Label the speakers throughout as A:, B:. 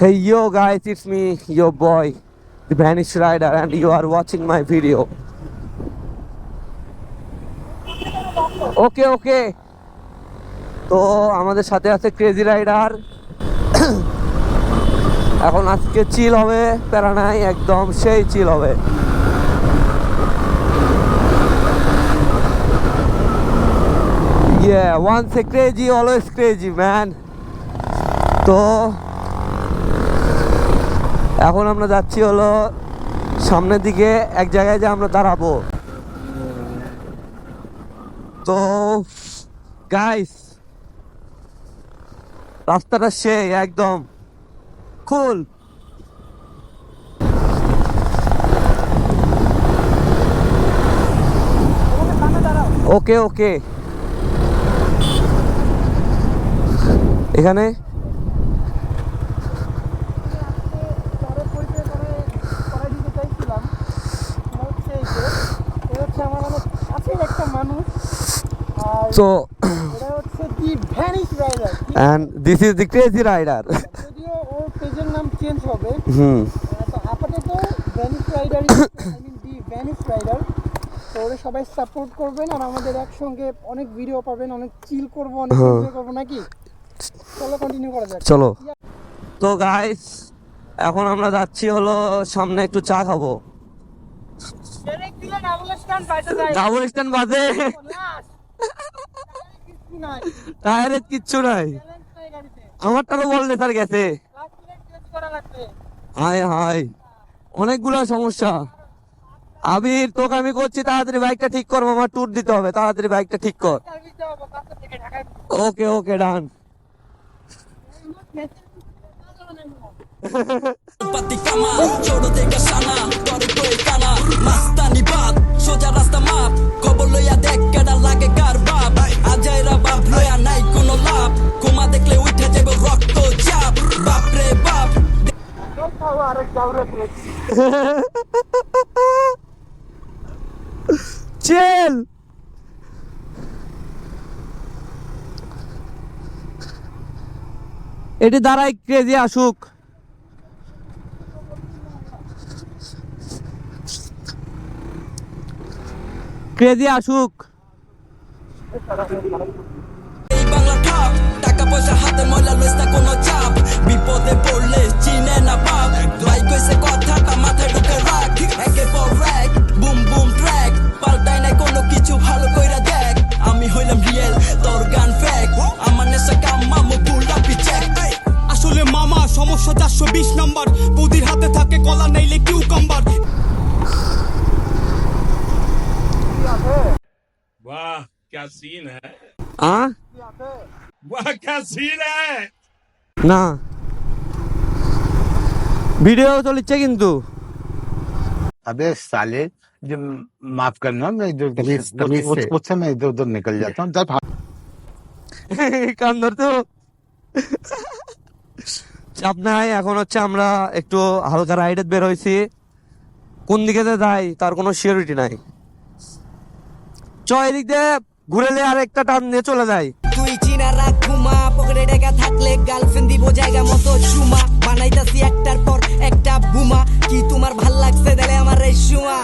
A: Hey yo guys, it's me, your boy, the Vanished Rider, and you are watching my video. Okay. তো আমাদের সাথে আছে crazy rider. এখন আজকে চিল হবে, প্যারা নাই, একদম সেই চিল হবে। Yeah, once a crazy, always crazy, man. তো এখন আমরা যাচ্ছি হলো সামনের দিকে এক জায়গায়, যে আমরা দাঁড়াবো। তো গাইস, রাস্তাটা সেই একদম কুল। ওকে এখানে So, and this is the crazy rider.
B: যদিও ওর পেজের নাম চেঞ্জ হবে, তো আপাতত ভ্যানিশ রাইডার, দি ভ্যানিশ রাইডার। তো ওরা সবাই সাপোর্ট করবেন, আর আমাদের একসঙ্গে অনেক ভিডিও পাবেন, অনেক চিল করবো, অনেক এনজয় করবো নাকি? চলো কন্টিনিউ করা যাক।
A: চলো। তো গাইস, এখন আমরা যাচ্ছি হলো সামনে একটু চা খাবো। ডাবল স্ট্যান্ড বাজে, টায়ারের কিচ্ছু নাই। আমারটারও বললে স্যার গেছে। হাই অনেকগুলো সমস্যা। আবির, তোকে আমি করছি তাড়াতাড়ি বাইকটা ঠিক কর, আমার ট্যুর দিতে হবে, তাড়াতাড়ি বাইকটা ঠিক কর। ওকে ডান।
C: সোজা রাস্তা মাপ, খবর লইয়া দেখ কেডা লাগে কার বাপ। আজাইরা বাপ লইয়া নাই কোনো লাভ, কুমা দেখলে উঠে যাবে রক্ত চাপ। বাপ রে বাপ,
A: চিল। এটি দ্বারাই ক্রেজি আসুক। ক্রেজি আসুক।
C: এই বাংলা ঠাপ, টাকা পয়সা হাতে ময়লা লইস না কোনো চাপ। বিপদে পড়লে চিনে না বাপ, ভাই কইছে কথাটা মাথায় ঢুকে রাখ। একের পর এক, বুম বুম ট্র্যাক, পাল্টাই নাই কোনো কিছু, ভালো কইরা দেখ। আমি হইলাম রিয়েল, তোর গান ফেক, আমার নেশা কাম মামু বুলাপি চেক।
D: আসলে মামা সমস্যা 420 নাম্বার, বৌদির হাতে থাকে কলা নাইলে কিউকাম্বার।
E: वाह क्या सीन है, वाह क्या सीन है।
A: না, ভিডিও চলছে কিন্তু।
F: अबे साले, जो माफ करना, मैं जो मुझसे मैं इधर उधर निकल जाता हूँ।
A: কান ধরতো চাপ নাই। এখন হচ্ছে আমরা একটু হালকা রাইডে বের হয়েছি, কোন দিকে যাই তার কোনো সিওরিটি নাই। এদিক দিয়ে ঘুরেলে আর একটা টান নিয়ে চলে যায়।
C: তুই চিনা রাখ ঘুমা, পকেটে টাকা থাকলে গার্লফ্রেন্ড দিব জায়গা মতো চুমা। বানাইতাছি একটার পর একটা বুমা, কি তোমার ভাল লাগছে দেলে আমার রেশুমা।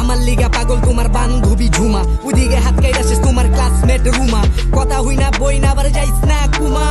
C: আমার লিগা পাগল তোমার বান্ধবী ঝুমা, ওদিকে হাত কাইরা শেষ তোমার ক্লাসমেট রুমা। কথা হই না বই না আবার যাইস না কুমা।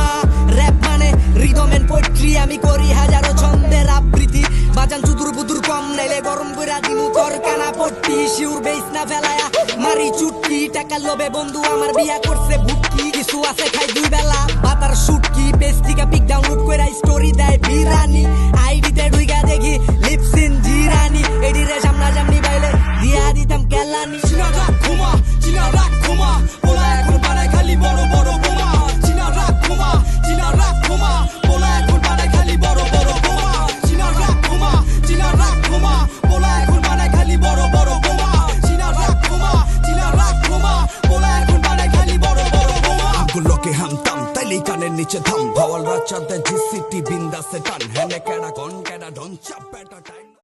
C: র‍্যাপ মানে রিদম এন্ড পোয়েট্রি, আমি করি হাজারো ছন্দের আবৃত্তি। বাজান চুদুর বুদুর কম নাইলে গরম কইরা দিমু তোর কানা পট্টি। শিউর বেইস না ফেলায়া মারি চুটকি, টাকা লোভে বন্ধু আমার বিয়া করছে ভুটকি। কিছু আছে খাই দুই বেলা ভাতার শুটকি, পেজ থেকে পিক ডাউনলোড কইরা স্টোরি দেয় বিরানি। আইডিতে ঢুইকা দেখি লিপসিন জিরানি, এডিরে সামনাসামনি বাইলে দিয়া দিতাম কেলানি।
D: চিনা রাখ ঘুমা, চিনা রাখ ঘুমা, পোলা এখন বানায় খালি বড় বড় বোমা। চিনা রাখ ঘুমা, চিনা রাখ ঘুমা, পোলা এখন বানায় খালি বড় বড় বোমা। চিনা রাখ ঘুমা, চিনা রাখ ঘুমা, পোলা এখন বানায় খালি বড় বড় বোমা। চিনা রাখ ঘুমা, চিনা রাখ ঘুমা, পোলা এখন বানায় খালি বড় বড় বোমা।
C: গুলোকে হামতাম তাইলেই কানের নিচে থাম, ভাওয়াল রাচাতে জিসিটি বিন্দাসে টান। হেনে কেডা কোন কেডা ডন চাপ।